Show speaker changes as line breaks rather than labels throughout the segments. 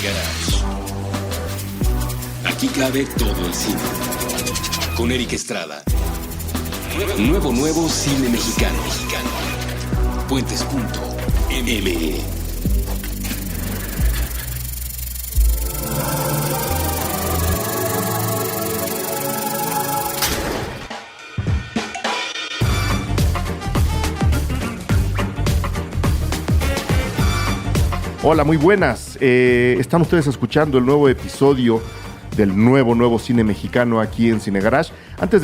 Garage. Aquí cabe todo el cine. Con Eric Estrada. Nuevo cine mexicano. Puentes.me.
Hola, muy buenas. Están ustedes escuchando el nuevo episodio del nuevo cine mexicano aquí en Cine Garage. Antes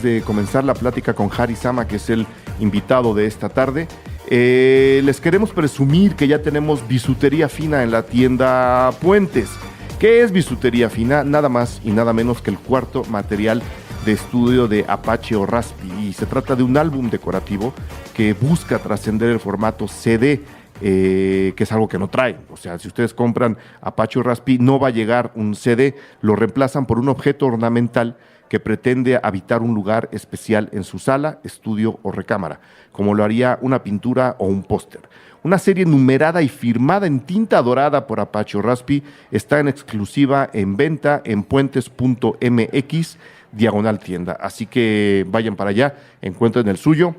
de comenzar la plática con Harry Sama, que es el invitado de esta tarde, les queremos presumir que ya tenemos bisutería fina en la tienda Puentes. ¿Qué es bisutería fina? Nada más y nada menos que el cuarto material de estudio de Apache o Raspi. Y se trata de un álbum decorativo que busca trascender el formato CD, que es algo que no trae. O sea, si ustedes compran Apache o Raspi, no va a llegar un CD, lo reemplazan por un objeto ornamental que pretende habitar un lugar especial en su sala, estudio o recámara, como lo haría una pintura o un póster. Una serie numerada y firmada en tinta dorada por Apache o Raspi está en exclusiva en venta en puentes.mx/tienda. Así que vayan para allá, encuentren el suyo.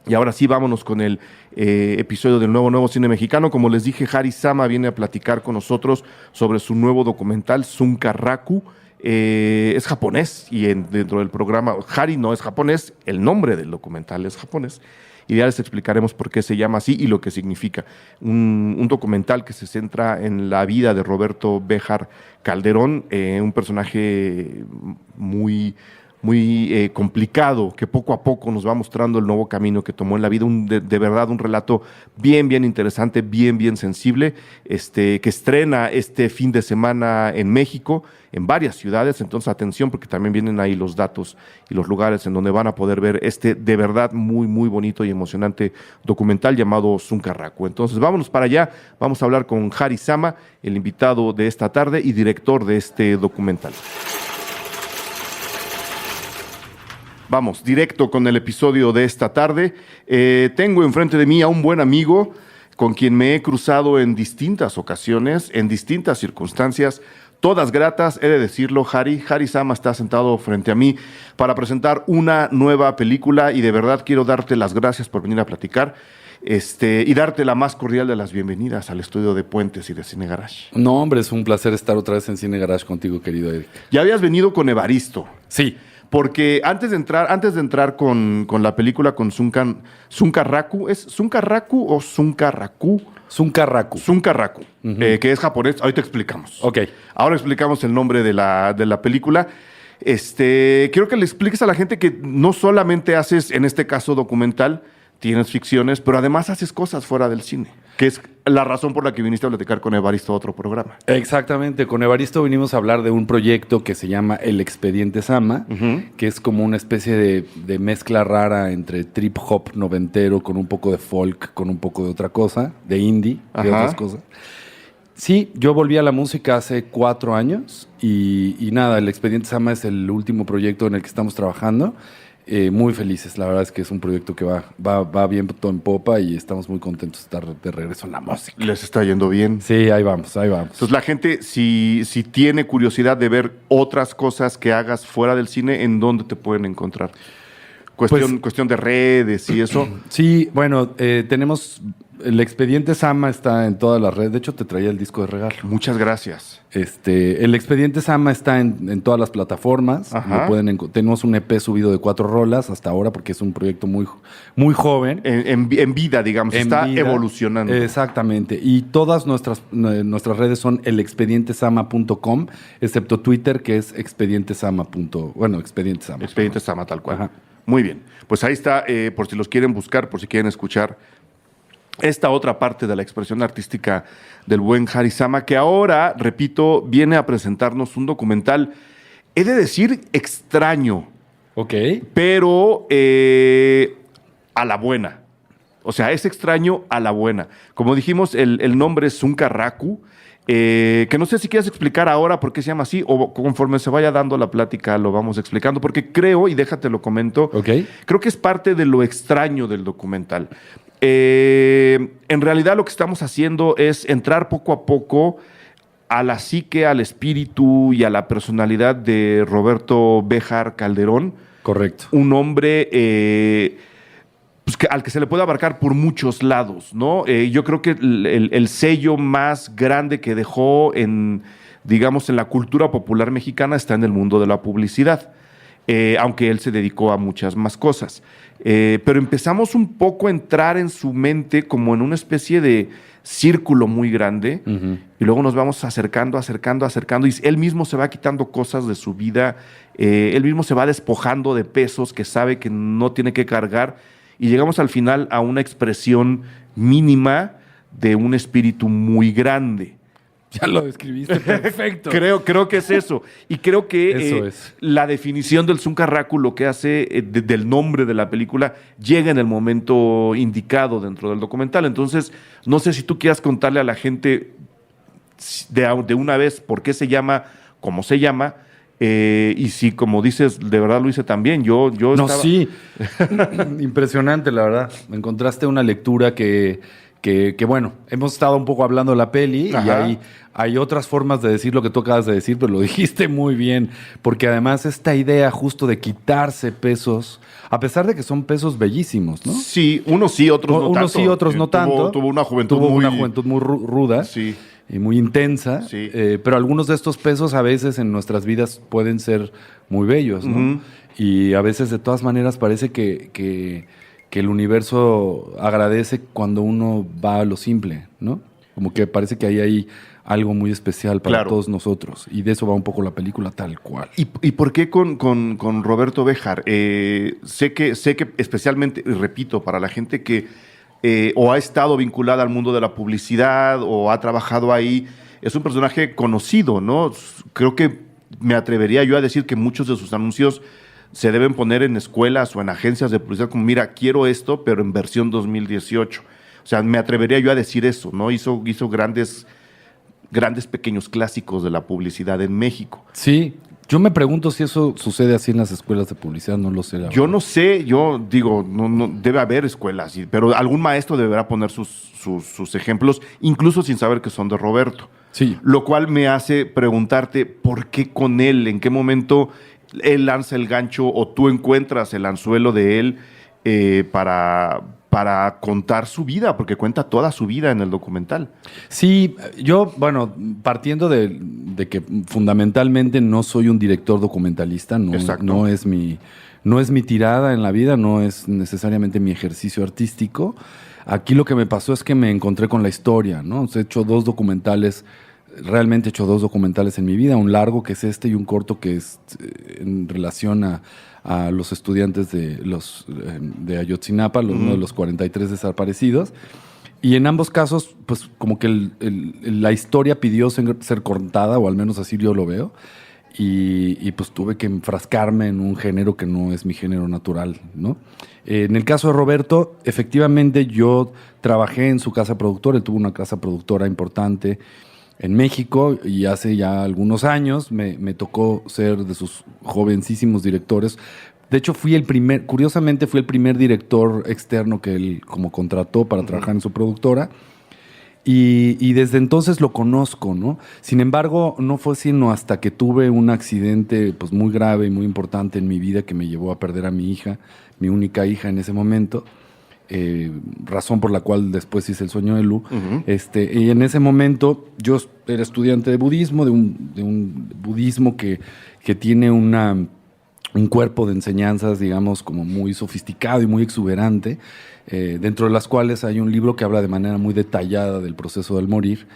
Y ahora sí, vámonos con el episodio del nuevo cine mexicano. Como les dije, Harry Sama viene a platicar con nosotros sobre su nuevo documental, Sunkarraku. Es japonés y dentro del programa, Harry no es japonés, el nombre del documental es japonés. Y ya les explicaremos por qué se llama así y lo que significa. Un documental que se centra en la vida de Roberto Béjar Calderón, un personaje muy complicado, que poco a poco nos va mostrando el nuevo camino que tomó en la vida. De verdad, un relato bien interesante, bien sensible, que estrena este fin de semana en México, en varias ciudades. Entonces, atención, porque también vienen ahí los datos y los lugares en donde van a poder ver este de verdad muy bonito y emocionante documental llamado Sunkarraku. Entonces, vámonos para allá. Vamos a hablar con Harry Sama, el invitado de esta tarde y director de este documental. Vamos, directo con el episodio de esta tarde. Tengo enfrente de mí a un buen amigo con quien me he cruzado en distintas ocasiones, en distintas circunstancias, todas gratas, he de decirlo. Harry Sama está sentado frente a mí para presentar una nueva película y de verdad quiero darte las gracias por venir a platicar y darte la más cordial de las bienvenidas al estudio de Puentes y de Cine Garage.
No, hombre, es un placer estar otra vez en Cine Garage contigo, querido Eric.
Ya habías venido con Evaristo.
Sí.
Porque antes de entrar con la película, con Sunkarraku, ¿es Sunkarraku o Sunkarraku? Sunkarraku, que es japonés. Ahorita explicamos.
Ok.
Ahora explicamos el nombre de la película. Quiero que le expliques a la gente que no solamente haces, en este caso, documental, tienes ficciones, pero además haces cosas fuera del cine, que es la razón por la que viniste a platicar con Evaristo a otro programa.
Exactamente, con Evaristo vinimos a hablar de un proyecto que se llama El Expediente Sama, que es como una especie de mezcla rara entre trip hop noventero con un poco de folk, con un poco de otra cosa, de indie, de otras cosas. Sí, yo volví a la música hace 4 años y nada, El Expediente Sama es el último proyecto en el que estamos trabajando. Muy felices, la verdad es que es un proyecto que va bien todo en popa y estamos muy contentos de estar de regreso en la música.
¿Les está yendo bien?
Sí, ahí vamos.
Entonces la gente, si tiene curiosidad de ver otras cosas que hagas fuera del cine, ¿en dónde te pueden encontrar? Cuestión de redes y eso.
Sí, bueno, tenemos... El Expediente Sama está en todas las redes. De hecho, te traía el disco de regalo.
Muchas gracias.
El Expediente Sama está en todas las plataformas. Tenemos un EP subido de 4 rolas hasta ahora porque es un proyecto muy joven.
En vida, digamos. Está evolucionando.
Exactamente. Y todas nuestras redes son elexpedientesama.com, excepto Twitter, que es expedientesama. Expedientesama.
Expedientesama, tal cual. Ajá. Muy bien. Pues ahí está, por si los quieren buscar, por si quieren escuchar esta otra parte de la expresión artística del buen Harry Sama, que ahora, repito, viene a presentarnos un documental, he de decir, extraño.
Ok.
Pero a la buena. O sea, es extraño a la buena. Como dijimos, el nombre es Sunkarraku, que no sé si quieres explicar ahora por qué se llama así, o conforme se vaya dando la plática lo vamos explicando, porque creo, y déjate lo comento, creo que es parte de lo extraño del documental. En realidad lo que estamos haciendo es entrar poco a poco a la psique, al espíritu y a la personalidad de Roberto Béjar Calderón.
Correcto.
Un hombre pues al que se le puede abarcar por muchos lados, ¿no? Yo creo que el sello más grande que dejó digamos, en la cultura popular mexicana está en el mundo de la publicidad, aunque él se dedicó a muchas más cosas. Pero empezamos un poco a entrar en su mente como en una especie de círculo muy grande, y luego nos vamos acercando, y él mismo se va quitando cosas de su vida, él mismo se va despojando de pesos que sabe que no tiene que cargar, y llegamos al final a una expresión mínima de un espíritu muy grande.
Ya lo describiste perfecto.
Creo que es eso. Y creo que
Eso es.
la definición del Zuncarracu, lo que hace del nombre de la película, llega en el momento indicado dentro del documental. Entonces, no sé si tú quieras contarle a la gente de una vez por qué se llama como se llama. Y si, como dices, de verdad lo hice también. Yo
No,
estaba...
sí. Impresionante, la verdad. Me encontraste una lectura que, bueno, hemos estado un poco hablando de la peli.
Ajá.
Y hay otras formas de decir lo que tú acabas de decir, pero lo dijiste muy bien, porque además esta idea justo de quitarse pesos, a pesar de que son pesos bellísimos, ¿no?
Sí, unos sí, otros no tanto.
Unos sí, otros no tanto.
Tuvo una juventud
muy ruda.
Sí.
Y muy intensa,
Sí.
Pero algunos de estos pesos a veces en nuestras vidas pueden ser muy bellos, ¿no?
Uh-huh.
Y a veces de todas maneras parece que el universo agradece cuando uno va a lo simple, ¿no? Como que parece que hay algo muy especial para todos nosotros. Y de eso va un poco la película tal cual.
¿Y por qué con Roberto Béjar? Sé que especialmente, y repito, para la gente que o ha estado vinculada al mundo de la publicidad o ha trabajado ahí, es un personaje conocido, ¿no? Creo que me atrevería yo a decir que muchos de sus anuncios se deben poner en escuelas o en agencias de publicidad como, mira, quiero esto, pero en versión 2018. O sea, me atrevería yo a decir eso, ¿no? Hizo grandes pequeños clásicos de la publicidad en México.
Sí, yo me pregunto si eso sucede así en las escuelas de publicidad, no lo sé.
Yo no sé, yo digo, no debe haber escuelas, pero algún maestro deberá poner sus ejemplos, incluso sin saber que son de Roberto.
Sí.
Lo cual me hace preguntarte, ¿por qué con él? ¿En qué momento él lanza el gancho o tú encuentras el anzuelo de él para contar su vida? Porque cuenta toda su vida en el documental.
Sí, yo, bueno, partiendo de que fundamentalmente no soy un director documentalista, no es mi realidad en la vida, no es necesariamente mi ejercicio artístico. Aquí lo que me pasó es que me encontré con la historia, ¿no? He hecho dos documentales en mi vida, un largo que es este y un corto que es en relación a los estudiantes de Ayotzinapa, uno de los 43 desaparecidos. Y en ambos casos, pues como que la historia pidió ser contada, o al menos así yo lo veo, y pues tuve que enfrascarme en un género que no es mi género natural, ¿no? En el caso de Roberto, efectivamente yo trabajé en su casa productora, él tuvo una casa productora importante en México, y hace ya algunos años me tocó ser de sus jovencísimos directores. De hecho, curiosamente fui el primer director externo que él como contrató para trabajar en su productora, y desde entonces lo conozco, ¿no? Sin embargo, no fue sino hasta que tuve un accidente pues muy grave y muy importante en mi vida que me llevó a perder a mi hija, mi única hija en ese momento, razón por la cual después hice El sueño de Lu. Y en ese momento yo era estudiante de budismo, de un budismo que tiene un cuerpo de enseñanzas, digamos, como muy sofisticado y muy exuberante, dentro de las cuales hay un libro que habla de manera muy detallada del proceso del morir,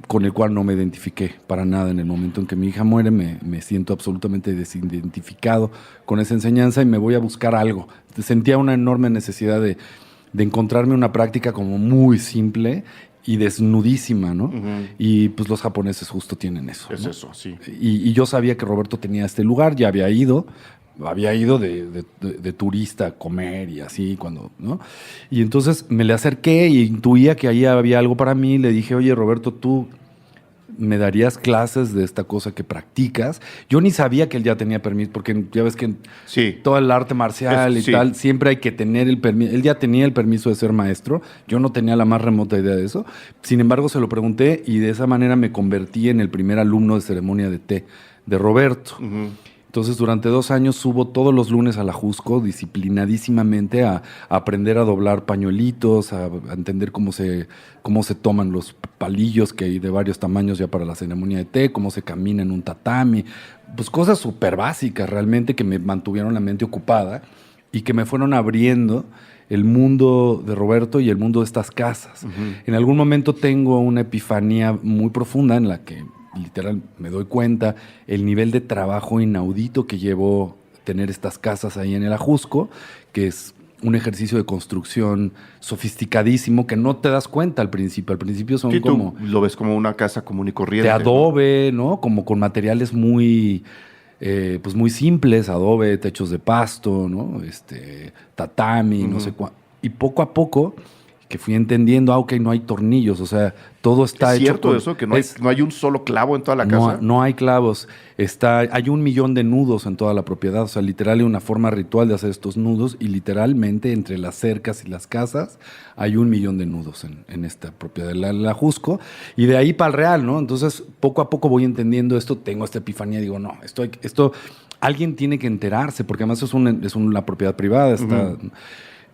con el cual no me identifiqué para nada. En el momento en que mi hija muere, me siento absolutamente desidentificado con esa enseñanza y me voy a buscar algo. Sentía una enorme necesidad de encontrarme una práctica como muy simple y desnudísima, ¿no? Uh-huh. Y pues los japoneses justo tienen eso.
Es
¿no?
eso, sí.
Y yo sabía que Roberto tenía este lugar, ya había ido de turista a comer y así, ¿no? Y entonces me le acerqué y intuía que ahí había algo para mí. Le dije, oye, Roberto, tú ¿me darías clases de esta cosa que practicas? Yo ni sabía que él ya tenía permiso, porque ya ves que
Sí.
todo el arte marcial y
Sí.
tal, siempre hay que tener el permiso. Él ya tenía el permiso de ser maestro, yo no tenía la más remota idea de eso. Sin embargo, se lo pregunté y de esa manera me convertí en el primer alumno de ceremonia de té de Roberto. Entonces, durante 2 años subo todos los lunes a la Jusco, disciplinadísimamente, a aprender a doblar pañuelitos, a entender cómo se toman los palillos que hay de varios tamaños ya para la ceremonia de té, cómo se camina en un tatami. Pues cosas súper básicas realmente que me mantuvieron la mente ocupada y que me fueron abriendo el mundo de Roberto y el mundo de estas casas. En algún momento tengo una epifanía muy profunda en la que literal me doy cuenta el nivel de trabajo inaudito que llevó tener estas casas ahí en el Ajusco, que es un ejercicio de construcción sofisticadísimo que no te das cuenta al principio. Al principio son
Sí,
como
tú lo ves como una casa común y corriente.
de adobe, ¿no? Como con materiales muy, pues muy simples, adobe, techos de pasto, ¿no? Tatami, no sé cuánto. Y poco a poco que fui entendiendo, ok, no hay tornillos, o sea, todo está
¿Es
hecho
cierto
con-
eso? ¿Que no hay un solo clavo en toda la casa?
no hay clavos. Hay 1 millón de nudos en toda la propiedad. O sea, literal hay una forma ritual de hacer estos nudos y literalmente entre las cercas y las casas hay 1 millón de nudos en esta propiedad de la Jusco. Y de ahí para el Real, ¿no? Entonces, poco a poco voy entendiendo esto. Tengo esta epifanía y digo, no, esto alguien tiene que enterarse porque además es una propiedad privada.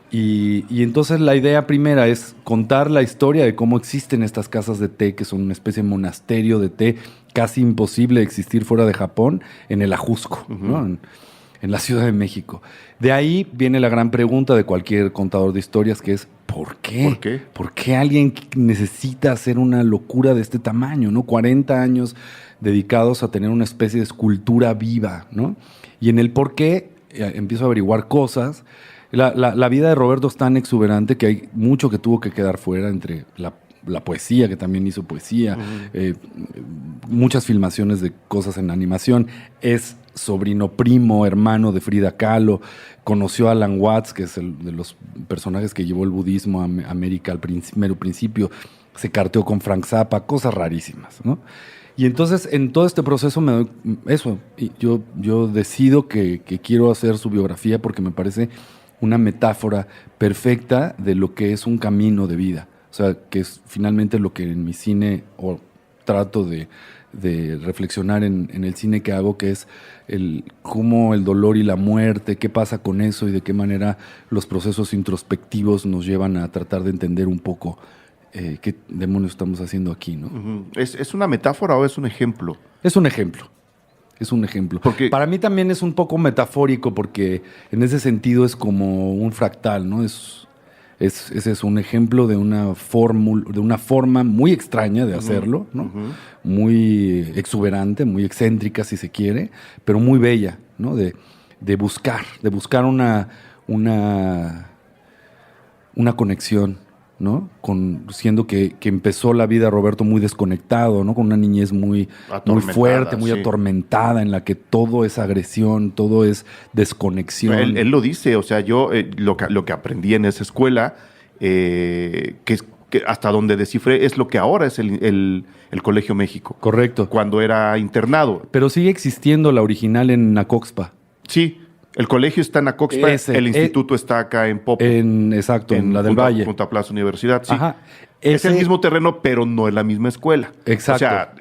Y entonces la idea primera es contar la historia de cómo existen estas casas de té, que son una especie de monasterio de té casi imposible de existir fuera de Japón, en el Ajusco, ¿no? En la Ciudad de México. De ahí viene la gran pregunta de cualquier contador de historias, que es ¿por qué?
¿Por qué?
¿Por qué alguien necesita hacer una locura de este tamaño, ¿no? 40 años dedicados a tener una especie de escultura viva, ¿no? Y en el por qué empiezo a averiguar cosas. La vida de Roberto es tan exuberante que hay mucho que tuvo que quedar fuera, entre la poesía, que también hizo poesía, muchas filmaciones de cosas en animación. Es sobrino primo, hermano de Frida Kahlo. Conoció a Alan Watts, que es de los personajes que llevó el budismo a América al mero principio. Se carteó con Frank Zappa, cosas rarísimas, ¿no? Y entonces, en todo este proceso, yo decido que quiero hacer su biografía porque me parece una metáfora perfecta de lo que es un camino de vida. O sea, que es finalmente lo que en mi cine, o trato de reflexionar en el cine que hago, que es cómo el dolor y la muerte, qué pasa con eso y de qué manera los procesos introspectivos nos llevan a tratar de entender un poco qué demonios estamos haciendo aquí, ¿no?
¿Es una metáfora o es un ejemplo?
Es un ejemplo. Es un ejemplo.
Porque
para mí también es un poco metafórico porque en ese sentido es como un fractal, ¿no? Es un ejemplo de una forma muy extraña de hacerlo, ¿no? Muy exuberante, muy excéntrica si se quiere, pero muy bella, ¿no? De buscar una conexión, ¿no? Siendo que empezó la vida Roberto muy desconectado, ¿no? Con una niñez muy fuerte, muy atormentada, en la que todo es agresión, todo es desconexión.
Él lo dice, o sea, yo lo que aprendí en esa escuela, que hasta donde descifré, es lo que ahora es el Colegio México.
Correcto.
Cuando era internado.
Pero sigue existiendo la original en Nacoxpa.
Sí. El colegio está en Acoxpa, el instituto está acá en Popo.
Exacto, en la del Valle.
Junto a Plaza Universidad, sí.
Ajá.
Es el mismo terreno, pero no es la misma escuela.
Exacto.
O sea,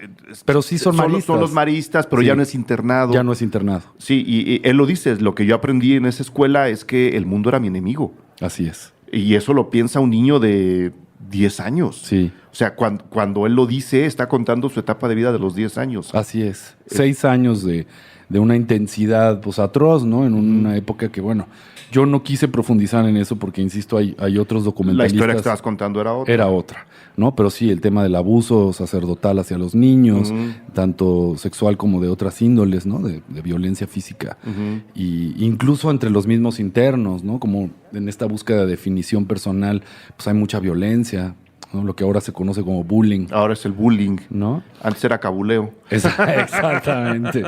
pero sí son maristas.
Son los maristas, pero
sí.
ya no es internado.
Ya no es internado.
Sí, y él lo dice, lo que yo aprendí en esa escuela es que el mundo era mi enemigo.
Así es.
Y eso lo piensa un niño de 10 años.
Sí.
O sea, cuando él lo dice, está contando su etapa de vida de los 10 años.
Así es. 6 años de una intensidad pues atroz, ¿no? En una época que, bueno, yo no quise profundizar en eso porque, insisto, hay otros documentalistas.
La historia que estabas contando era otra.
Era otra, ¿no? Pero sí, el tema del abuso sacerdotal hacia los niños, tanto sexual como de otras índoles, ¿no? De violencia física. Y incluso entre los mismos internos, ¿no? Como en esta búsqueda de definición personal, pues hay mucha violencia, ¿no? Lo que ahora se conoce como bullying.
Ahora es el bullying,
¿no?
Antes era cabuleo.
Exactamente.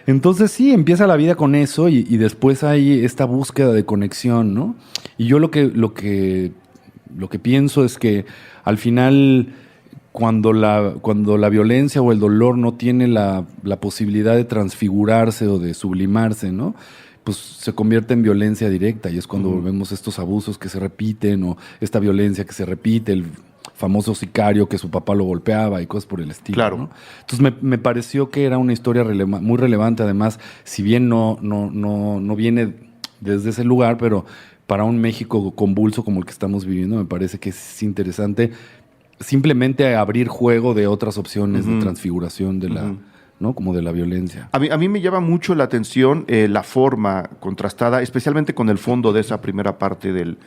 Entonces sí, empieza la vida con eso y después hay esta búsqueda de conexión, ¿no? Y yo lo que pienso es que al final cuando la violencia o el dolor no tiene la posibilidad de transfigurarse o de sublimarse, ¿no? Pues se convierte en violencia directa y es cuando vemos estos abusos que se repiten o esta violencia que se repite, el famoso sicario que su papá lo golpeaba y cosas por el estilo,
Claro.
¿no? Entonces me pareció que era una historia muy relevante, además, si bien no viene desde ese lugar, pero para un México convulso como el que estamos viviendo me parece que es interesante simplemente abrir juego de otras opciones de transfiguración de la... ¿no? Como de la violencia.
A mí me llama mucho la atención la forma contrastada, especialmente con el fondo de esa primera parte del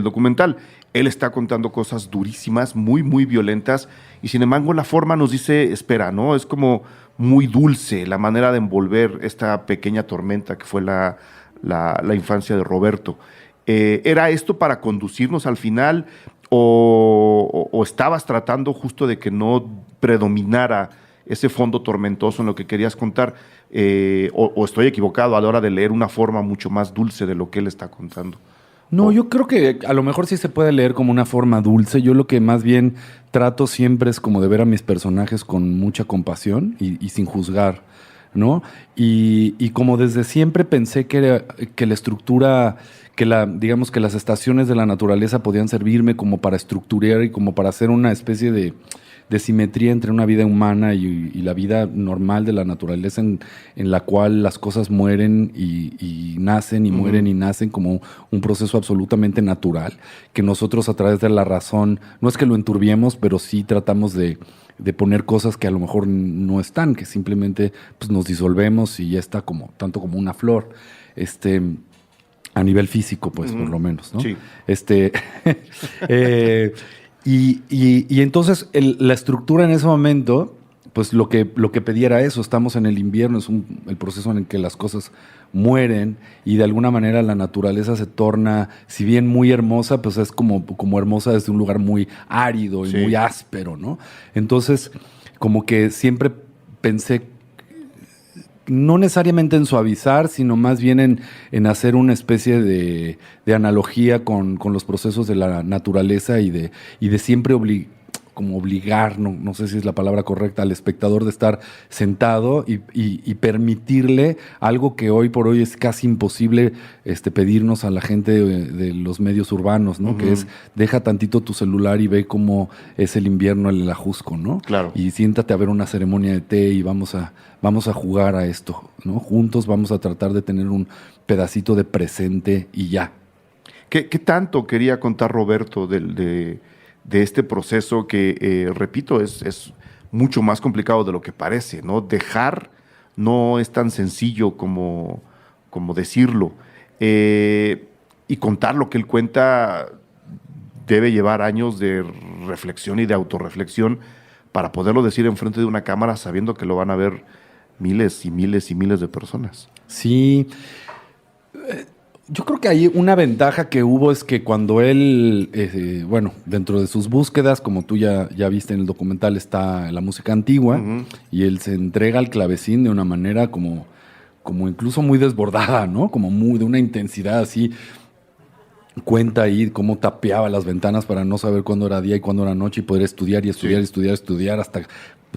documental. Él está contando cosas durísimas, muy, muy violentas, y sin embargo la forma nos dice, espera, ¿no? Es como muy dulce la manera de envolver esta pequeña tormenta que fue la infancia de Roberto. ¿Era esto para conducirnos al final o estabas tratando justo de que no predominara ese fondo tormentoso en lo que querías contar, o estoy equivocado a la hora de leer una forma mucho más dulce de lo que él está contando?
No, yo creo que a lo mejor sí se puede leer como una forma dulce. Yo lo que más bien trato siempre es como de ver a mis personajes con mucha compasión y sin juzgar, ¿no? Y como desde siempre pensé que la estructura, digamos que las estaciones de la naturaleza podían servirme como para estructurar y como para hacer una especie de simetría entre una vida humana y la vida normal de la naturaleza en la cual las cosas mueren y nacen y mueren y nacen como un proceso absolutamente natural, que nosotros a través de la razón, no es que lo enturbiemos, pero sí tratamos de poner cosas que a lo mejor no están, que simplemente pues, nos disolvemos y ya está tanto como una flor. A nivel físico, pues, por lo menos, ¿no?
Sí.
Y entonces la estructura en ese momento, pues lo que pedía era eso. Estamos en el invierno, es el proceso en el que las cosas mueren y de alguna manera la naturaleza se torna, si bien muy hermosa, pues es como hermosa desde un lugar muy árido y muy áspero, ¿no? Entonces, como que siempre pensé no necesariamente en suavizar, sino más bien en hacer una especie de analogía con los procesos de la naturaleza y de siempre obligar, no sé si es la palabra correcta, al espectador de estar sentado y permitirle algo que hoy por hoy es casi imposible pedirnos a la gente de los medios urbanos, ¿no? Que es, deja tantito tu celular y ve cómo es el invierno en el Ajusco, ¿no?
Claro.
Y siéntate a ver una ceremonia de té y vamos a jugar a esto, ¿no? Juntos vamos a tratar de tener un pedacito de presente y ya.
¿Qué tanto quería contar Roberto de este proceso que, repito, es mucho más complicado de lo que parece, ¿no? Dejar no es tan sencillo como decirlo. Y contar lo que él cuenta debe llevar años de reflexión y de autorreflexión para poderlo decir enfrente de una cámara sabiendo que lo van a ver miles y miles y miles de personas.
Sí. Yo creo que hay una ventaja que hubo es que cuando él, dentro de sus búsquedas, como tú ya viste en el documental, está la música antigua y él se entrega al clavecín de una manera como incluso muy desbordada, ¿no? Como muy de una intensidad así. Cuenta ahí cómo tapeaba las ventanas para no saber cuándo era día y cuándo era noche y poder estudiar y estudiar y estudiar hasta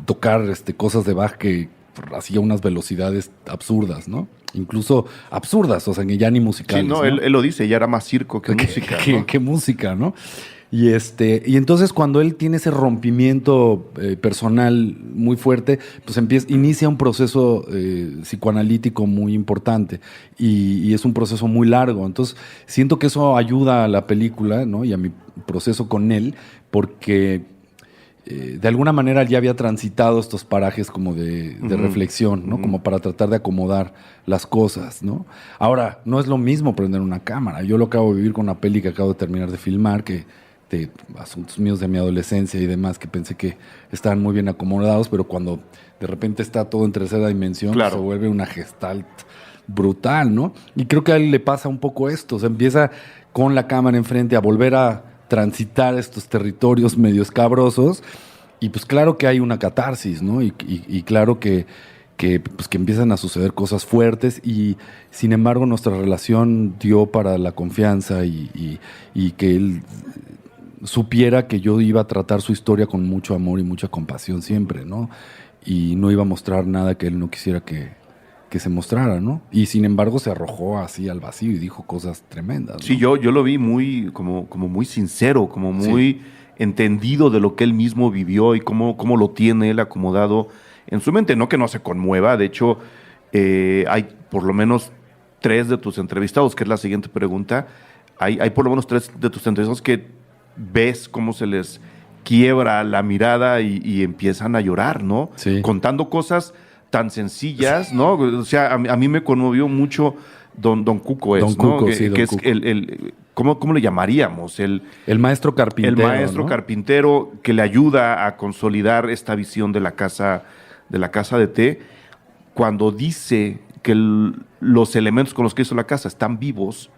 tocar cosas de Bach que hacía unas velocidades absurdas, ¿no? Incluso absurdas, o sea, que ya ni musicales.
Sí, no,
¿no?
Él lo dice, ya era más circo que música. ¿No?
Que música, ¿no? Y entonces cuando él tiene ese rompimiento personal muy fuerte, pues inicia un proceso psicoanalítico muy importante y es un proceso muy largo. Entonces siento que eso ayuda a la película, ¿no? Y a mi proceso con él, porque de alguna manera ya había transitado estos parajes como de reflexión, ¿no? Como para tratar de acomodar las cosas, ¿no? Ahora, no es lo mismo prender una cámara. Yo lo acabo de vivir con una peli que acabo de terminar de filmar, de asuntos míos de mi adolescencia y demás, que pensé que estaban muy bien acomodados, pero cuando de repente está todo en tercera dimensión,
claro,
se vuelve una gestalt brutal, ¿no? Y creo que a él le pasa un poco esto. O sea, empieza con la cámara enfrente a volver a transitar estos territorios medio escabrosos y pues claro que hay una catarsis, ¿no? Y claro que empiezan a suceder cosas fuertes y sin embargo nuestra relación dio para la confianza y que él supiera que yo iba a tratar su historia con mucho amor y mucha compasión siempre, ¿no? Y no iba a mostrar nada que él no quisiera que se mostrara, ¿no? Y sin embargo se arrojó así al vacío y dijo cosas tremendas, ¿no?
Sí, yo lo vi muy, como muy sincero, como muy entendido de lo que él mismo vivió y cómo lo tiene él acomodado en su mente. No que no se conmueva, de hecho, hay por lo menos 3 de tus entrevistados, que es la siguiente pregunta, hay por lo menos 3 de tus entrevistados que ves cómo se les quiebra la mirada y empiezan a llorar, ¿no?
Sí.
Contando cosas tan sencillas, ¿no? O sea, a mí me conmovió mucho Don Cuco,
Don
¿no?
Cuco,
Que,
sí, Don
que es
Cuco.
¿cómo le llamaríamos?
El maestro carpintero.
El maestro
¿no?
carpintero que le ayuda a consolidar esta visión de la casa de té, cuando dice que los elementos con los que hizo la casa están vivos,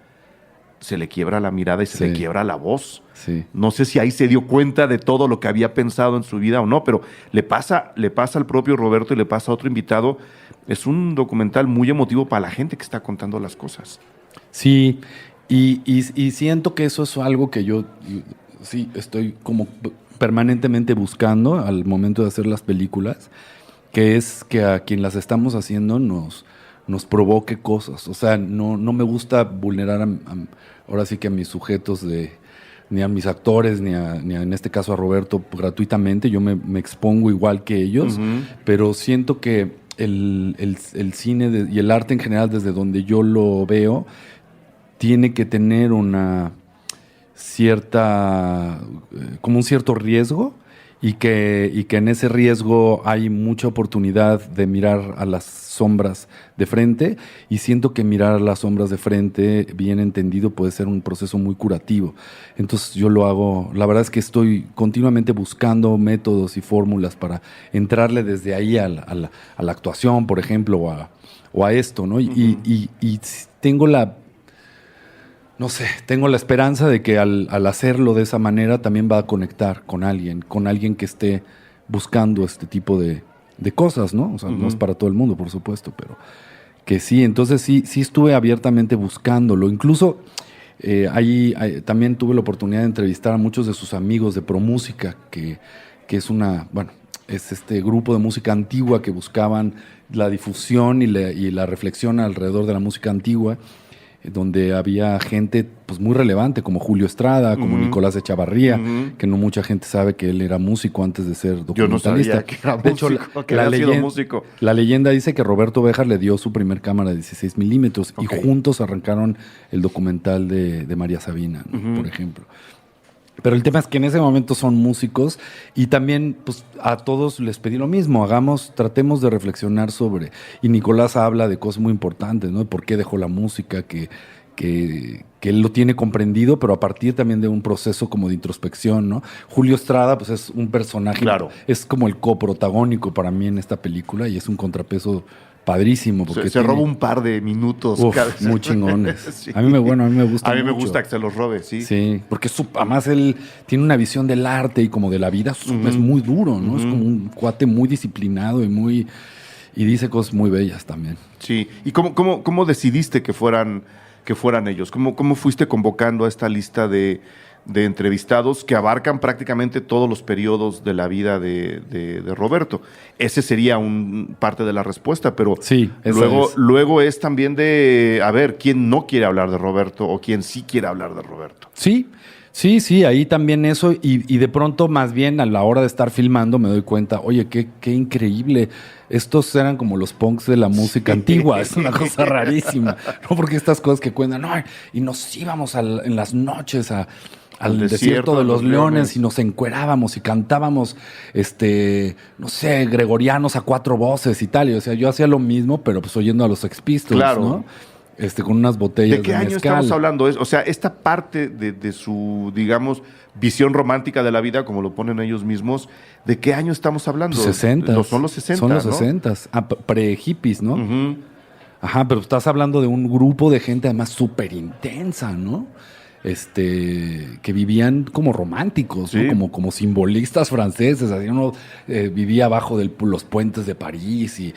se le quiebra la mirada y se le quiebra la voz.
Sí.
No sé si ahí se dio cuenta de todo lo que había pensado en su vida o no, pero le pasa al propio Roberto y le pasa a otro invitado. Es un documental muy emotivo para la gente que está contando las cosas.
Sí, y siento que eso es algo que yo sí estoy como permanentemente buscando al momento de hacer las películas, que es que a quien las estamos haciendo nos provoque cosas. O sea, no me gusta vulnerar ahora sí que a mis sujetos ni a mis actores, ni en este caso a Roberto gratuitamente. Yo me expongo igual que ellos, pero siento que el cine y el arte en general, desde donde yo lo veo, tiene que tener una cierta, como un cierto riesgo, y que en ese riesgo hay mucha oportunidad de mirar a las sombras de frente, y siento que mirar a las sombras de frente, bien entendido, puede ser un proceso muy curativo. Entonces yo lo hago, la verdad es que estoy continuamente buscando métodos y fórmulas para entrarle desde ahí a la actuación, por ejemplo, o a esto, ¿no? Y tengo no sé, tengo la esperanza de que al hacerlo de esa manera también va a conectar con alguien que esté buscando este tipo de cosas, ¿no? O sea, no es para todo el mundo, por supuesto, pero que sí. Entonces sí estuve abiertamente buscándolo. Incluso también tuve la oportunidad de entrevistar a muchos de sus amigos de ProMúsica, que es este grupo de música antigua que buscaban la difusión y la reflexión alrededor de la música antigua, donde había gente pues muy relevante como Julio Estrada, como Nicolás Echavarría, que no mucha gente sabe que él era músico antes de ser documentalista.
Yo no sabía que era músico, que había sido músico.
La leyenda dice que Roberto Béjar le dio su primer cámara de 16 milímetros y juntos arrancaron el documental de María Sabina, ¿no? Por ejemplo. Pero el tema es que en ese momento son músicos, y también pues a todos les pedí lo mismo, tratemos de reflexionar sobre, y Nicolás habla de cosas muy importantes, ¿no? De por qué dejó la música, que él lo tiene comprendido, pero a partir también de un proceso como de introspección, ¿no? Julio Estrada pues es un personaje,
claro,
es como el coprotagónico para mí en esta película, y es un contrapeso padrísimo. Porque
se roba un par de minutos.
Muy chingones.
Sí.
A mí me gusta.
A mí me
mucho.
gusta que se los robe, sí.
Sí, porque además él tiene una visión del arte y como de la vida, es muy duro, ¿no? Es como un cuate muy disciplinado y dice cosas muy bellas también.
Sí. ¿Y cómo decidiste que fueran ellos? ¿Cómo fuiste convocando a esta lista de entrevistados que abarcan prácticamente todos los periodos de la vida de Roberto? Ese sería parte de la respuesta, pero
sí,
luego es también de, a ver, ¿quién no quiere hablar de Roberto o quién sí quiere hablar de Roberto?
Sí, ahí también eso, y de pronto más bien a la hora de estar filmando me doy cuenta, oye, qué increíble, estos eran como los punks de la música antigua, es una cosa rarísima, ¿no? Porque estas cosas que cuentan, no, y nos íbamos en las noches al desierto de los leones y nos encuerábamos y cantábamos, no sé, gregorianos a 4 voces y tal. Y, o sea, yo hacía lo mismo, pero pues oyendo a los Sex Pistols,
claro,
¿no? Con unas botellas
de ¿qué año
mezcal.
Estamos hablando? O sea, esta parte de su, digamos, visión romántica de la vida, como lo ponen ellos mismos, ¿de qué año estamos hablando?
60.
Son los 60,
Son los
¿no?
60. Pre-hippies, ¿no? Ajá, pero estás hablando de un grupo de gente además súper intensa, ¿no? que vivían como románticos,
Sí.
¿no? Como simbolistas franceses. Así uno vivía abajo de los puentes de París y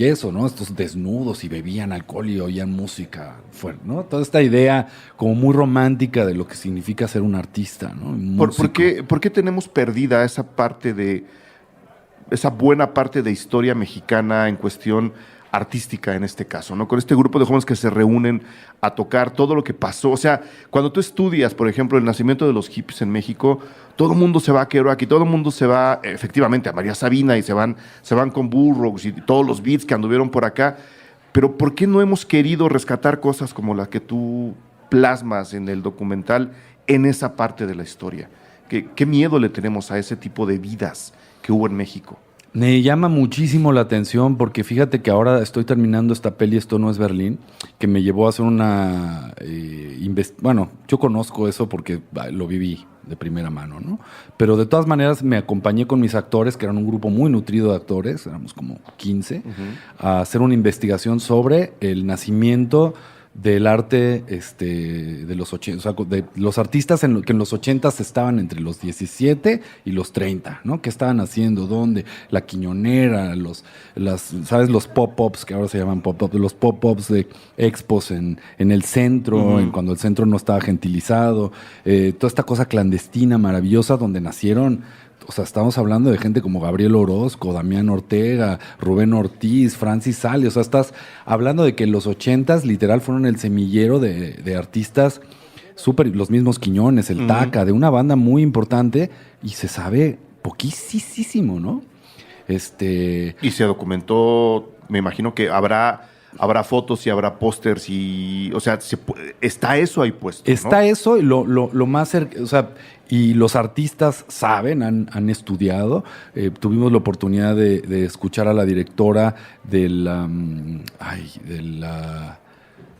eso, ¿no? Estos desnudos y bebían alcohol y oían música fuerte, ¿no? Toda esta idea como muy romántica de lo que significa ser un artista, ¿no? Un
¿Por
músico.
qué tenemos perdida esa buena parte de historia mexicana en cuestión artística en este caso, ¿no? Con este grupo de jóvenes que se reúnen a tocar todo lo que pasó. O sea, cuando tú estudias, por ejemplo, el nacimiento de los hippies en México, todo el mundo se va a Kerouac y todo el mundo se va efectivamente a María Sabina y se van con Burroughs y todos los beats que anduvieron por acá. Pero ¿por qué no hemos querido rescatar cosas como las que tú plasmas en el documental en esa parte de la historia? ¿Qué miedo le tenemos a ese tipo de vidas que hubo en México?
Me llama muchísimo la atención porque fíjate que ahora estoy terminando esta peli Esto no es Berlín, que me llevó a hacer una... bueno, yo conozco eso porque lo viví de primera mano, ¿no? Pero de todas maneras me acompañé con mis actores, que eran un grupo muy nutrido de actores, éramos como 15, a hacer una investigación sobre el nacimiento del arte de los 80, o sea, de los artistas que en los 80 estaban entre los 17 y los 30, ¿no? ¿Qué estaban haciendo? ¿Dónde? La Quiñonera, ¿sabes? Los pop-ups, que ahora se llaman pop-ups, los pop-ups de expos en el centro, cuando el centro no estaba gentilizado, toda esta cosa clandestina, maravillosa, donde nacieron. O sea, estamos hablando de gente como Gabriel Orozco, Damián Ortega, Rubén Ortiz, Francis Sale. O sea, estás hablando de que los 80s literal fueron el semillero de artistas súper, los mismos Quiñones, el Taca, de una banda muy importante, y se sabe poquísimo, ¿no?
Y se documentó, me imagino que habrá fotos y habrá pósters y, o sea, está eso ahí puesto,
Está
¿no?
eso, y lo más cerca, o sea, y los artistas saben, han estudiado. Tuvimos la oportunidad de escuchar a la directora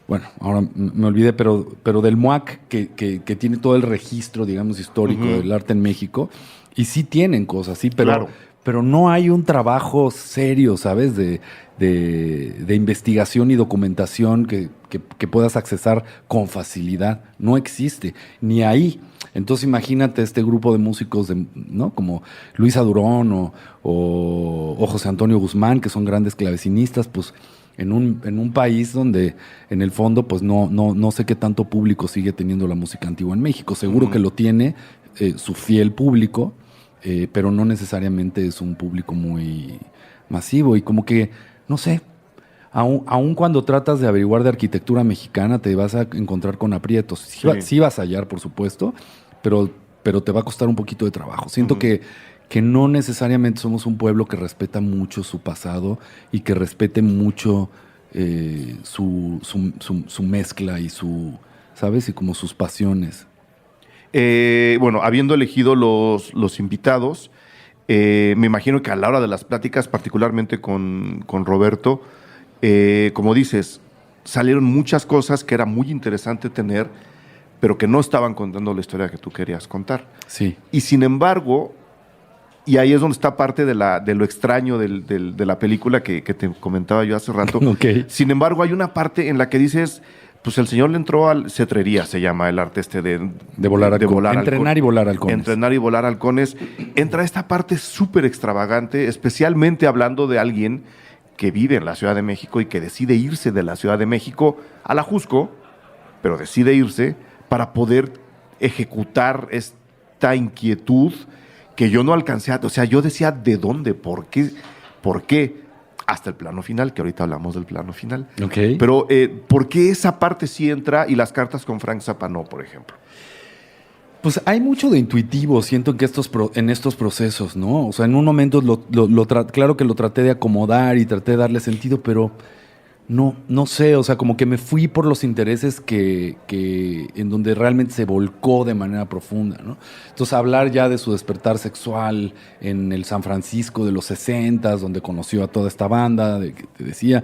bueno, ahora me olvidé, pero del MUAC, que tiene todo el registro, digamos, histórico del arte en México, y sí tienen cosas, sí,
Claro.
pero no hay un trabajo serio, ¿sabes? De investigación y documentación que puedas accesar con facilidad. No existe, ni ahí. Entonces imagínate este grupo de músicos, ¿no? Como Luisa Durón o José Antonio Guzmán, que son grandes clavecinistas, pues en un país donde en el fondo pues no sé qué tanto público sigue teniendo la música antigua en México. Seguro que lo tiene su fiel público, pero no necesariamente es un público muy masivo y como que, no sé, aun cuando tratas de averiguar de arquitectura mexicana te vas a encontrar con aprietos. Sí vas a hallar, por supuesto, pero te va a costar un poquito de trabajo. Siento que no necesariamente somos un pueblo que respeta mucho su pasado y que respete mucho su mezcla y ¿sabes? Y como sus pasiones.
Bueno, habiendo elegido los invitados, me imagino que a la hora de las pláticas, particularmente con Roberto, como dices, salieron muchas cosas que era muy interesante tener, pero que no estaban contando la historia que tú querías contar.
Sí.
Y sin embargo, y ahí es donde está parte de lo extraño de la película que te comentaba yo hace rato.
Okay.
Sin embargo, hay una parte en la que dices, pues el señor le entró al cetrería, se llama el arte de
volar halcones. Entrenar y volar halcones.
Entrenar y volar halcones. Entra esta parte súper extravagante, especialmente hablando de alguien que vive en la Ciudad de México y que decide irse de la Ciudad de México a la Jusco, pero decide irse para poder ejecutar esta inquietud que yo no alcancé o sea, yo decía, ¿de dónde? ¿Por qué? Hasta el plano final, que ahorita hablamos del plano final.
Okay.
Pero, ¿por qué esa parte sí entra y las cartas con Frank Zappa no, por ejemplo?
Pues hay mucho de intuitivo, siento que en estos procesos, ¿no? O sea, en un momento claro que lo traté de acomodar y traté de darle sentido, pero no sé, o sea, como que me fui por los intereses que en donde realmente se volcó de manera profunda, ¿no? Entonces, hablar ya de su despertar sexual en el San Francisco de los 60s, donde conoció a toda esta banda, que te decía,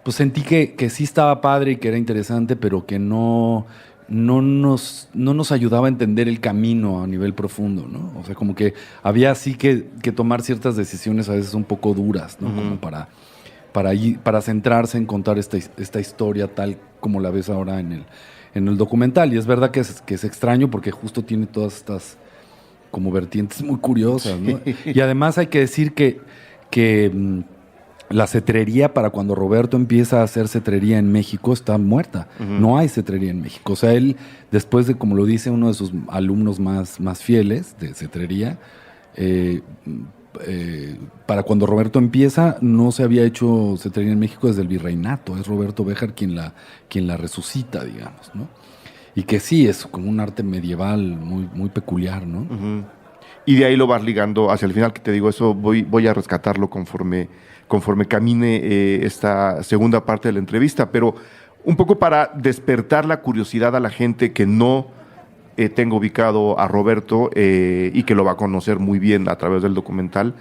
pues sentí que sí estaba padre y que era interesante, pero que no nos ayudaba a entender el camino a nivel profundo, ¿no? O sea, como que había así que tomar ciertas decisiones a veces un poco duras, ¿no? Como para centrarse en contar esta historia tal como la ves ahora en en el documental. Y es verdad que es extraño porque justo tiene todas estas como vertientes muy curiosas, ¿no? Y además hay que decir que la cetrería, para cuando Roberto empieza a hacer cetrería en México, está muerta. No hay cetrería en México. O sea, él, después de, como lo dice uno de sus alumnos más fieles de cetrería, para cuando Roberto empieza, no se había hecho cetrería en México desde el virreinato. Es Roberto Béjar quien la resucita, digamos, ¿no? Y que sí, es como un arte medieval muy, muy peculiar, ¿no?
Y de ahí lo vas ligando hacia el final, que te digo, eso voy a rescatarlo conforme camine esta segunda parte de la entrevista, pero un poco para despertar la curiosidad a la gente que no tenga ubicado a Roberto y que lo va a conocer muy bien a través del documental,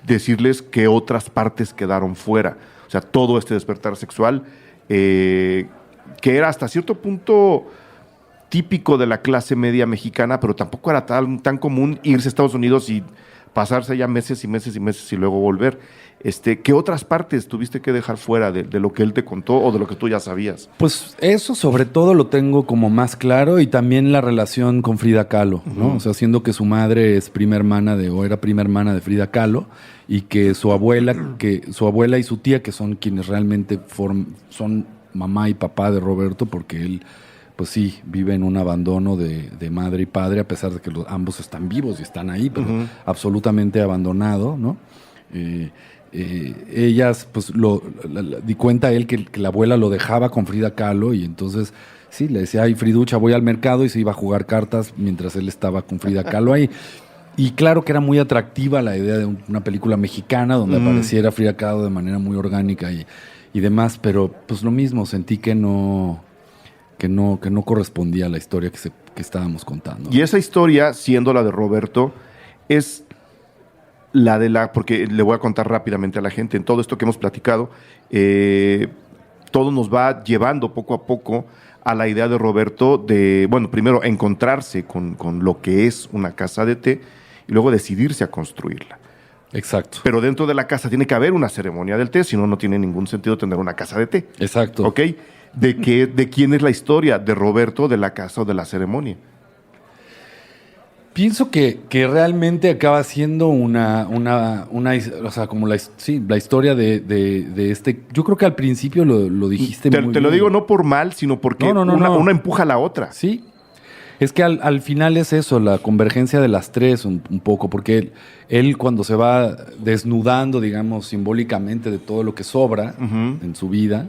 decirles que otras partes quedaron fuera. O sea, todo este despertar sexual, que era hasta cierto punto típico de la clase media mexicana, pero tampoco era tan común irse a Estados Unidos y pasarse ya meses y meses y meses y luego volver. ¿Qué otras partes tuviste que dejar fuera de lo que él te contó o de lo que tú ya sabías?
Pues eso sobre todo lo tengo como más claro, y también la relación con Frida Kahlo, ¿no? O sea, siendo que su madre es era prima hermana de Frida Kahlo, y que su abuela y su tía, que son quienes realmente son mamá y papá de Roberto, porque él, pues sí, vive en un abandono de madre y padre, a pesar de que ambos están vivos y están ahí, pero absolutamente abandonado, ¿no? Ellas, pues, di cuenta a él que la abuela lo dejaba con Frida Kahlo, y entonces, sí, le decía, ay, Friducha, voy al mercado, y se iba a jugar cartas mientras él estaba con Frida Kahlo ahí. Y claro que era muy atractiva la idea de una película mexicana donde apareciera Frida Kahlo de manera muy orgánica y demás, pero pues lo mismo, sentí que no correspondía a la historia que estábamos contando.
Y esa historia, siendo la de Roberto, es porque le voy a contar rápidamente a la gente, en todo esto que hemos platicado, todo nos va llevando poco a poco a la idea de Roberto de, bueno, primero encontrarse con lo que es una casa de té y luego decidirse a construirla.
Exacto.
Pero dentro de la casa tiene que haber una ceremonia del té, si no, no tiene ningún sentido tener una casa de té.
Exacto.
¿Ok? ¿De quién es la historia? ¿De Roberto, de la casa o de la ceremonia?
Pienso que realmente acaba siendo o sea, como la historia de este. Yo creo que al principio lo dijiste muy bien.
Te lo digo no por mal, sino porque una empuja a la otra.
Sí. Es que al final es eso, la convergencia de las tres un poco, porque él cuando se va desnudando, digamos, simbólicamente de todo lo que sobra en su vida,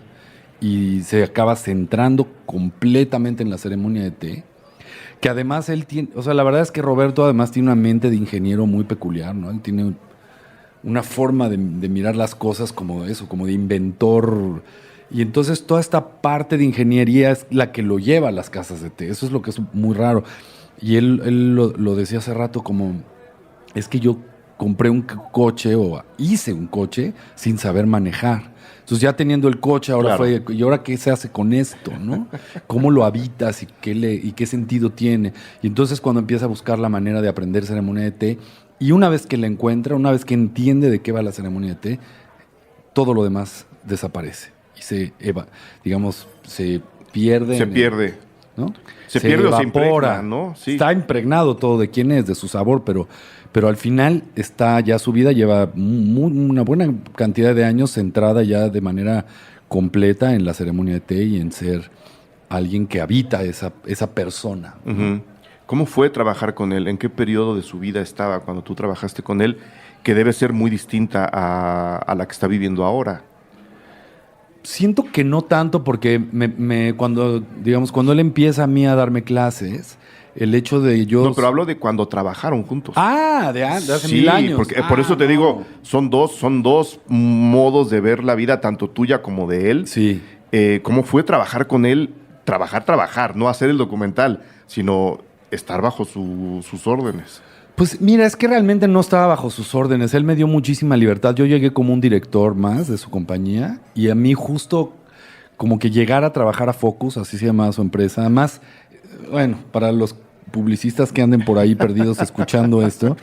y se acaba centrando completamente en la ceremonia de té, que además él tiene, o sea, la verdad es que Roberto además tiene una mente de ingeniero muy peculiar, ¿no? Él tiene una forma de mirar las cosas como eso, como de inventor. Y entonces toda esta parte de ingeniería es la que lo lleva a las casas de té. Eso es lo que es muy raro. Y él lo decía hace rato como, es que yo compré un coche o hice un coche sin saber manejar. Entonces ya teniendo el coche, ahora
claro.
¿Y ahora qué se hace con esto, no? ¿Cómo lo habitas y qué sentido tiene? Y entonces cuando empieza a buscar la manera de aprender ceremonia de té, y una vez que la encuentra, una vez que entiende de qué va la ceremonia de té, todo lo demás desaparece. Y se pierde.
Se pierde.
¿No?
Se pierde
evapora,
o se impregna, ¿no? Sí.
Está impregnado todo de quién es, de su sabor, pero al final está ya su vida, lleva una buena cantidad de años centrada ya de manera completa en la ceremonia de té y en ser alguien que habita esa persona.
¿Cómo fue trabajar con él? ¿En qué periodo de su vida estaba cuando tú trabajaste con él? Que debe ser muy distinta a la que está viviendo ahora.
Siento que no tanto, porque cuando él empieza a mí a darme clases, el hecho de yo...
No, pero hablo de cuando trabajaron juntos.
De hace 1000 años.
Porque, por eso te digo, son dos modos de ver la vida, tanto tuya como de él.
Sí.
¿Cómo fue trabajar con él? Trabajar, no hacer el documental, sino estar bajo sus órdenes.
Pues mira, es que realmente no estaba bajo sus órdenes. Él me dio muchísima libertad. Yo llegué como un director más de su compañía, y a mí justo como que llegar a trabajar a Focus, así se llamaba su empresa. Además, para los publicistas que anden por ahí perdidos escuchando esto,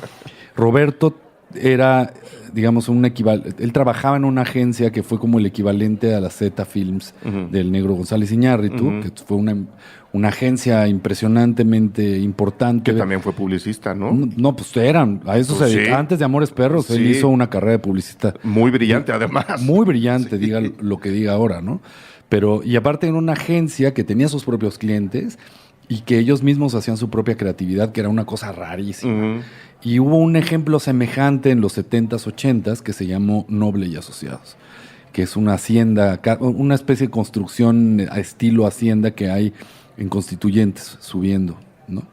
Roberto era, digamos, él trabajaba en una agencia que fue como el equivalente a la Z Films del Negro González Iñárritu, que fue una agencia impresionantemente importante.
Que también fue publicista, ¿no?
No, pues a eso se dedicaba.
Sí.
Antes de Amores Perros,
Sí.
él hizo una carrera de publicista.
Muy brillante, además.
Muy brillante,
Sí.
diga lo que diga ahora, ¿no? Y aparte en una agencia que tenía sus propios clientes y que ellos mismos hacían su propia creatividad, que era una cosa rarísima. Y hubo un ejemplo semejante en los 70s, 80s que se llamó Noble y Asociados, que es una hacienda, una especie de construcción a estilo hacienda que hay en Constituyentes, subiendo, ¿no?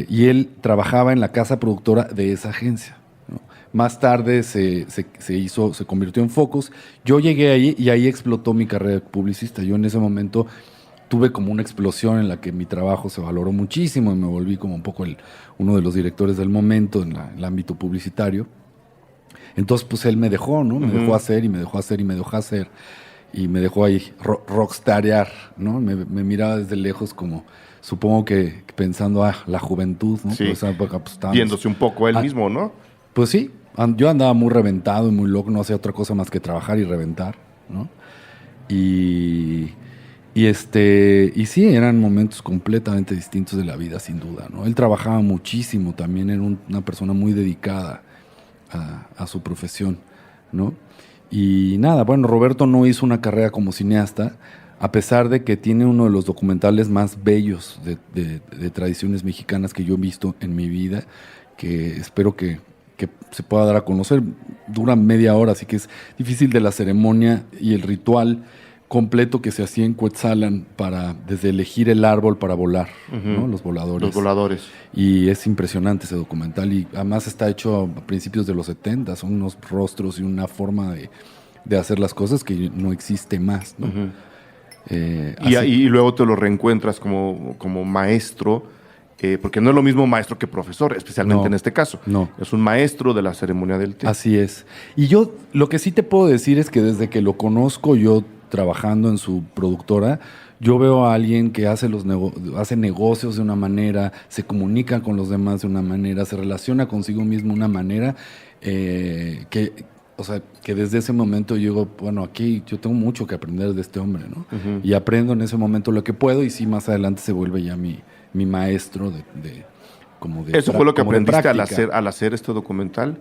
Y él trabajaba en la casa productora de esa agencia, ¿no? Más tarde se convirtió en Focus. Yo llegué ahí y ahí explotó mi carrera de publicista. Yo en ese momento tuve como una explosión en la que mi trabajo se valoró muchísimo y me volví como un poco uno de los directores del momento en el ámbito publicitario. Entonces, pues él me dejó, ¿no? Me dejó hacer y me dejó hacer y me dejó hacer. Y me dejó ahí rockstarear, ¿no? Me miraba desde lejos como, supongo que pensando, la juventud, ¿no?
Sí.
Por esa época, pues,
Viéndose un poco él mismo, ¿no?
Pues sí, yo andaba muy reventado y muy loco, no hacía otra cosa más que trabajar y reventar, ¿no? Y sí, eran momentos completamente distintos de la vida, sin duda, ¿no? Él trabajaba muchísimo, también era una persona muy dedicada a su profesión, ¿no? Y nada, bueno, Roberto no hizo una carrera como cineasta, a pesar de que tiene uno de los documentales más bellos de tradiciones mexicanas que yo he visto en mi vida, que espero que se pueda dar a conocer. Dura media hora, así que es difícil de la ceremonia y el ritual completo que se hacía en Cuetzalan desde elegir el árbol para volar, ¿no? Los voladores.
Los voladores.
Y es impresionante ese documental y además está hecho a principios de los 70, son unos rostros y una forma de hacer las cosas que no existe más, ¿no?
Y luego te lo reencuentras como maestro, porque no es lo mismo maestro que profesor, especialmente en este caso.
No.
Es un maestro de la ceremonia del té.
Así es. Y yo lo que sí te puedo decir es que desde que lo conozco, yo trabajando en su productora, yo veo a alguien que hace negocios de una manera, se comunica con los demás de una manera, se relaciona consigo mismo de una manera que desde ese momento yo digo, bueno, aquí yo tengo mucho que aprender de este hombre, ¿no? Y aprendo en ese momento lo que puedo y sí, más adelante se vuelve ya mi maestro
¿Eso fue lo que aprendiste
práctica.
al hacer este documental?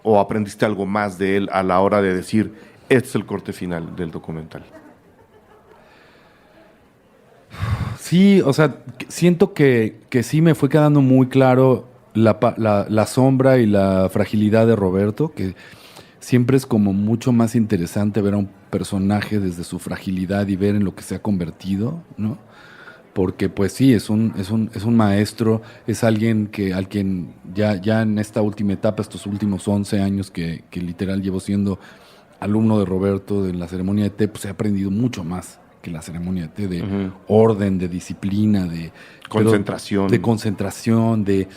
¿O aprendiste algo más de él a la hora de decir, este es el corte final del documental?
Sí, o sea, siento que sí me fue quedando muy claro la sombra y la fragilidad de Roberto, que siempre es como mucho más interesante ver a un personaje desde su fragilidad y ver en lo que se ha convertido, ¿no? Porque pues sí, es un maestro, es alguien al quien ya en esta última etapa, estos últimos 11 años que literal llevo siendo alumno de Roberto en la ceremonia de té, pues he aprendido mucho más que la ceremonia de té, de orden, de disciplina, de
concentración.
De concentración, de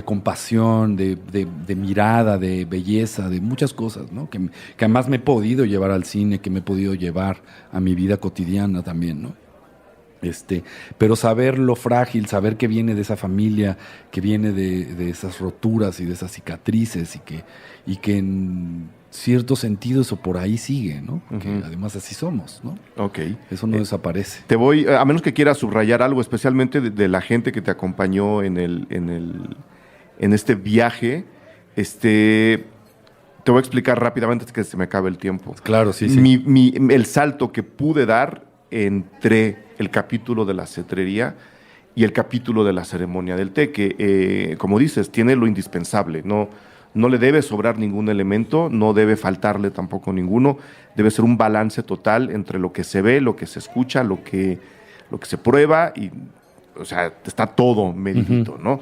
compasión, de mirada, de belleza, de muchas cosas, ¿no? Que además me he podido llevar al cine, que me he podido llevar a mi vida cotidiana también, ¿no? Pero saber lo frágil, saber que viene de esa familia, que viene de esas roturas y de esas cicatrices y que en cierto sentido eso por ahí sigue, ¿no? Porque además así somos, ¿no?
Ok.
Eso no desaparece.
Te voy, a menos que quieras subrayar algo, especialmente de la gente que te acompañó en este viaje, te voy a explicar rápidamente antes que se me acabe el tiempo.
Claro, sí.
El salto que pude dar entre el capítulo de la cetrería y el capítulo de la ceremonia del té, que, como dices, tiene lo indispensable, no le debe sobrar ningún elemento, no debe faltarle tampoco ninguno, debe ser un balance total entre lo que se ve, lo que se escucha, lo que se prueba, y, o sea, está todo medidito, ¿no?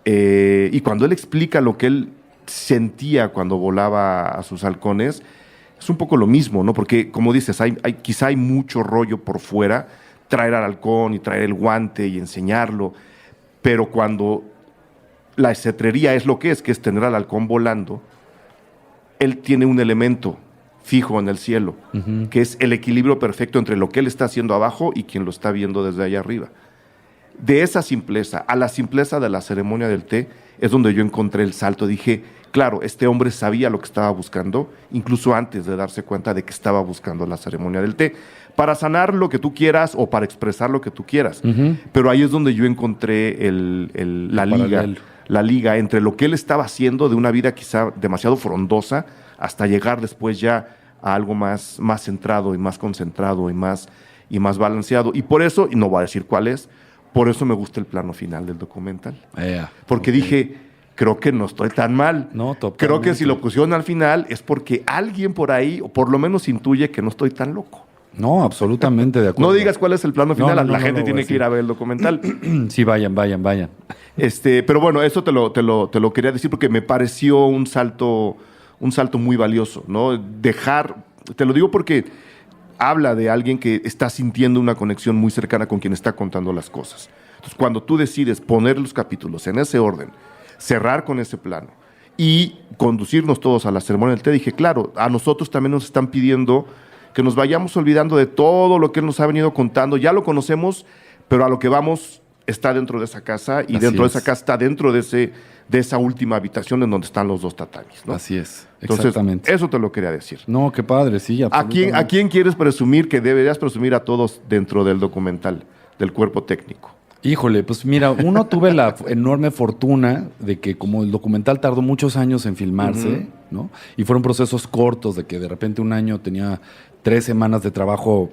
Y cuando él explica lo que él sentía cuando volaba a sus halcones, es un poco lo mismo, ¿no? Porque, como dices, quizá hay mucho rollo por fuera, traer al halcón y traer el guante y enseñarlo, pero cuando la cetrería es lo que es tener al halcón volando, él tiene un elemento fijo en el cielo, que es el equilibrio perfecto entre lo que él está haciendo abajo y quien lo está viendo desde allá arriba. de esa simpleza a la simpleza de la ceremonia del té es donde yo encontré el salto. Dije, claro, este hombre sabía lo que estaba buscando, incluso antes de darse cuenta de que estaba buscando la ceremonia del té, para sanar lo que tú quieras o para expresar lo que tú quieras. Pero ahí es donde yo encontré la liga entre lo que él estaba haciendo de una vida quizá demasiado frondosa hasta llegar después ya a algo más centrado y más concentrado y más balanceado. Y por eso, y no voy a decir cuál es, por eso me gusta el plano final del documental. Porque dije, creo que no estoy tan mal.
No, totalmente.
Creo que si lo pusieron al final es porque alguien por ahí, o por lo menos intuye que no estoy tan loco.
No, absolutamente de acuerdo.
No digas cuál es el plano final, la gente tiene que ir a ver el documental.
Sí, vayan.
Pero bueno, eso te lo quería decir porque me pareció un salto muy valioso, ¿no? Te lo digo porque habla de alguien que está sintiendo una conexión muy cercana con quien está contando las cosas. Entonces, cuando tú decides poner los capítulos en ese orden, cerrar con ese plano y conducirnos todos a la ceremonia del té, dije, claro, a nosotros también nos están pidiendo que nos vayamos olvidando de todo lo que él nos ha venido contando. Ya lo conocemos, pero a lo que vamos está dentro de esa casa y dentro de esa casa está dentro de esa última habitación en donde están los 2 tatamis, ¿no?
Así es,
Entonces, eso te lo quería decir.
No, qué padre, sí, absolutamente.
¿A quién quieres presumir que deberías presumir a todos dentro del documental, del cuerpo técnico?
Híjole, pues mira, tuve la enorme fortuna de que como el documental tardó muchos años en filmarse, ¿no? Y fueron procesos cortos de que de repente un año tenía 3 semanas de trabajo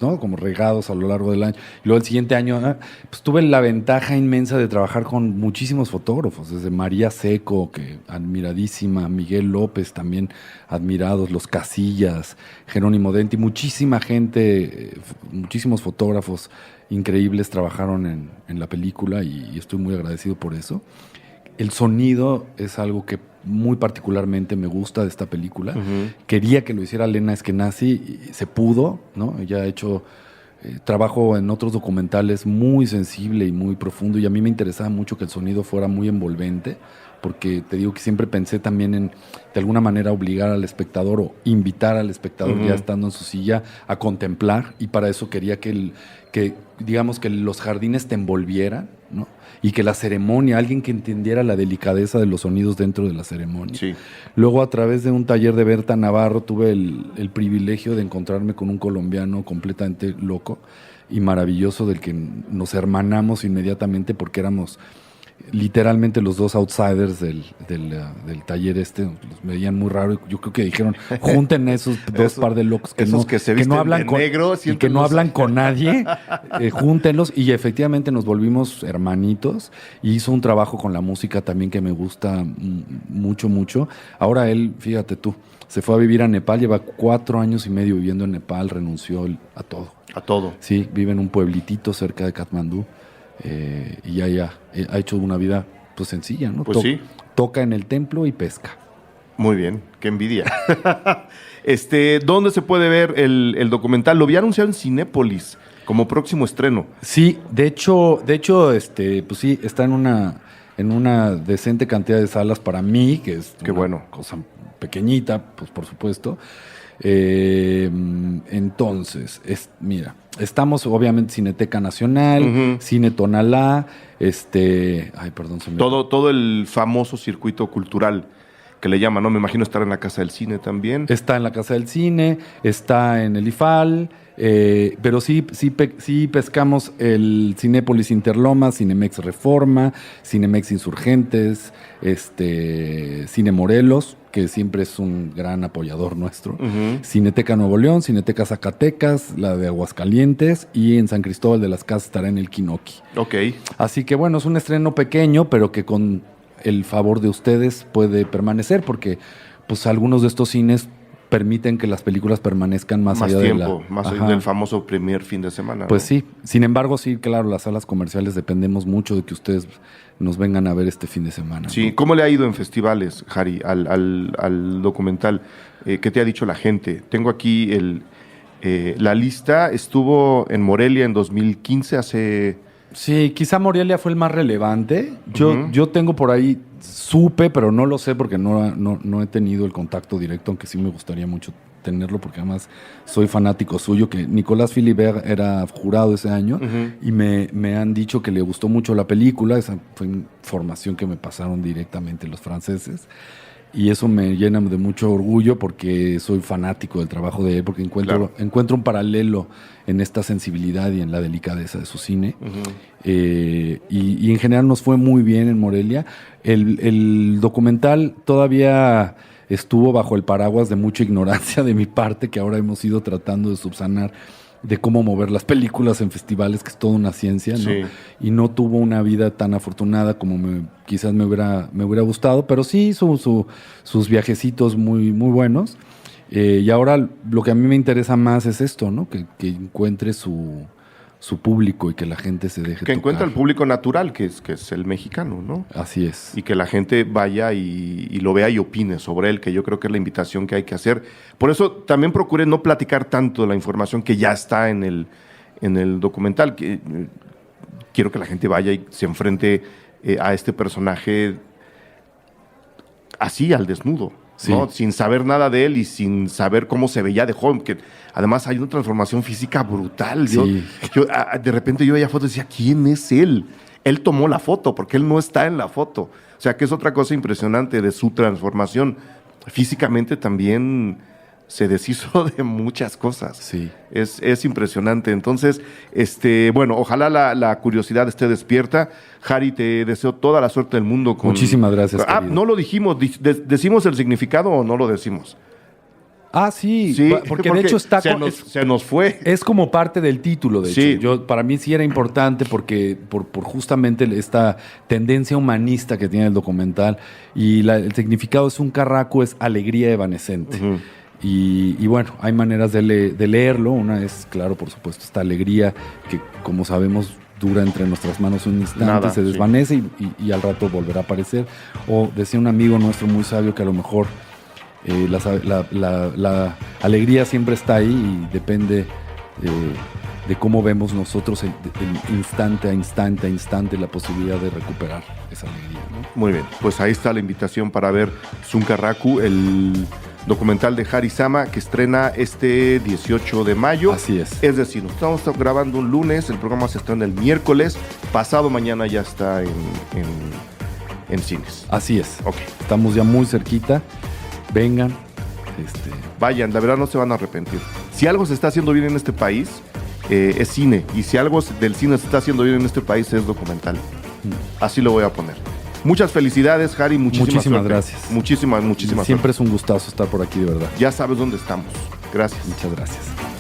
¿no? Como regados a lo largo del año. Y luego el siguiente año, pues tuve la ventaja inmensa de trabajar con muchísimos fotógrafos, desde María Seco, que admiradísima, Miguel López también admirados, Los Casillas, Jerónimo Denti, muchísima gente, muchísimos fotógrafos increíbles trabajaron en la película y estoy muy agradecido por eso. El sonido es algo que muy particularmente me gusta de esta película. Quería que lo hiciera Lena Eskenazi, y se pudo, ¿no? Ella ha hecho trabajo en otros documentales muy sensible y muy profundo, y a mí me interesaba mucho que el sonido fuera muy envolvente, porque te digo que siempre pensé también en, de alguna manera, obligar al espectador o invitar al espectador ya estando en su silla a contemplar, y para eso quería que digamos que los jardines te envolvieran, ¿no? Y que la ceremonia, alguien que entendiera la delicadeza de los sonidos dentro de la ceremonia. Sí. Luego, a través de un taller de Berta Navarro, tuve el privilegio de encontrarme con un colombiano completamente loco y maravilloso, del que nos hermanamos inmediatamente porque éramos literalmente los 2 outsiders del taller nos veían muy raro, y yo creo que dijeron, junten esos 2 par de locos que no hablan con negro, y que no hablan con nadie, júntenlos, y efectivamente nos volvimos hermanitos, y hizo un trabajo con la música también que me gusta mucho. Ahora él, fíjate tú, se fue a vivir a Nepal, lleva 4 años y medio viviendo en Nepal, renunció a todo. ¿A todo? Sí, vive en un pueblitito cerca de Katmandú. Y ya ha hecho una vida pues sencilla, ¿no?
Pues sí.
Toca en el templo y pesca.
Muy bien, qué envidia. ¿Dónde se puede ver el documental? Lo había anunciado en Cinépolis como próximo estreno.
Sí, de hecho, pues sí, está en una decente cantidad de salas para mí, que es cosa pequeñita, pues por supuesto. Entonces, mira, estamos obviamente Cineteca Nacional, Cine Tonalá,
todo el famoso circuito cultural que le llaman, ¿no? Me imagino estar en la Casa del Cine también.
Está en la Casa del Cine, está en el IFAL, pero sí pescamos el Cinépolis Interlomas, Cinemex Reforma, Cinemex Insurgentes, Cine Morelos, que siempre es un gran apoyador nuestro, Cineteca Nuevo León, Cineteca Zacatecas, la de Aguascalientes, y en San Cristóbal de las Casas estará en el Kinoki. Así que bueno, es un estreno pequeño, pero que con el favor de ustedes puede permanecer, porque pues algunos de estos cines permiten que las películas permanezcan más allá
tiempo, más allá del famoso primer fin de semana.
Pues sí, sin embargo, sí, claro, las salas comerciales dependemos mucho de que ustedes nos vengan a ver este fin de semana.
Sí,
¿no?
¿Cómo le ha ido en festivales, Jari, al documental? ¿Qué te ha dicho la gente? Tengo aquí la lista. Estuvo en Morelia en 2015, hace...
Sí, quizá Morelia fue el más relevante. Yo tengo por ahí, supe, pero no lo sé porque no he tenido el contacto directo, aunque sí me gustaría mucho tenerlo porque además soy fanático suyo, que Nicolas Philibert era jurado ese año y me han dicho que le gustó mucho la película. Esa fue información que me pasaron directamente los franceses. Y eso me llena de mucho orgullo porque soy fanático del trabajo de él, porque encuentro un paralelo en esta sensibilidad y en la delicadeza de su cine. Y en general nos fue muy bien en Morelia. El documental todavía estuvo bajo el paraguas de mucha ignorancia de mi parte, que ahora hemos ido tratando de subsanar, de cómo mover las películas en festivales, que es toda una ciencia, ¿no? Sí. Y no tuvo una vida tan afortunada como quizás me hubiera gustado, pero sí sus viajecitos muy, muy buenos. Y ahora lo que a mí me interesa más es esto, ¿no? Que encuentre su público y que la gente se deje
que encuentre el público natural, que es el mexicano, ¿no?
Así es.
Y que la gente vaya y lo vea y opine sobre él, que yo creo que es la invitación que hay que hacer. Por eso también procuré no platicar tanto de la información que ya está en el documental. Quiero que la gente vaya y se enfrente a este personaje así, al desnudo. Sí. ¿No? Sin saber nada de él y sin saber cómo se veía de joven, que además hay una transformación física brutal. Sí. Yo de repente yo veía fotos y decía, ¿quién es él? Él tomó la foto, porque él no está en la foto. O sea, que es otra cosa impresionante de su transformación. Físicamente también se deshizo de muchas cosas. Sí. Es impresionante. Entonces, bueno, ojalá la curiosidad esté despierta. Harry, te deseo toda la suerte del mundo.
Muchísimas gracias.
No lo dijimos. ¿Decimos el significado o no lo decimos?
Sí, porque de hecho está...
Se nos fue.
Es como parte del título, de hecho. Para mí sí era importante porque por justamente esta tendencia humanista que tiene el documental. Y el significado es un carraco, es alegría evanescente. Uh-huh. Y bueno, hay maneras de leerlo. Una es, claro, por supuesto, esta alegría que, como sabemos, dura entre nuestras manos un instante, se desvanece y al rato volverá a aparecer. O decía un amigo nuestro muy sabio que a lo mejor la alegría siempre está ahí y depende de cómo vemos nosotros el instante a instante la posibilidad de recuperar esa alegría, ¿no?
Muy bien, pues ahí está la invitación para ver Zuncarracu, el documental de Harry Sama, que estrena este 18 de mayo.
Así es.
Es decir, nos estamos grabando un lunes, el programa se estrena el miércoles, pasado mañana ya está en cines.
Así es.
Okay.
Estamos ya muy cerquita. Vengan.
Vayan, la verdad no se van a arrepentir. Si algo se está haciendo bien en este país, es cine. Y si algo del cine se está haciendo bien en este país, es documental. Así lo voy a poner. Muchas felicidades, Harry.
Muchísimas gracias.
Muchísimas
Siempre
suerte.
Es un gustazo estar por aquí, de verdad.
Ya sabes dónde estamos. Gracias.
Muchas gracias.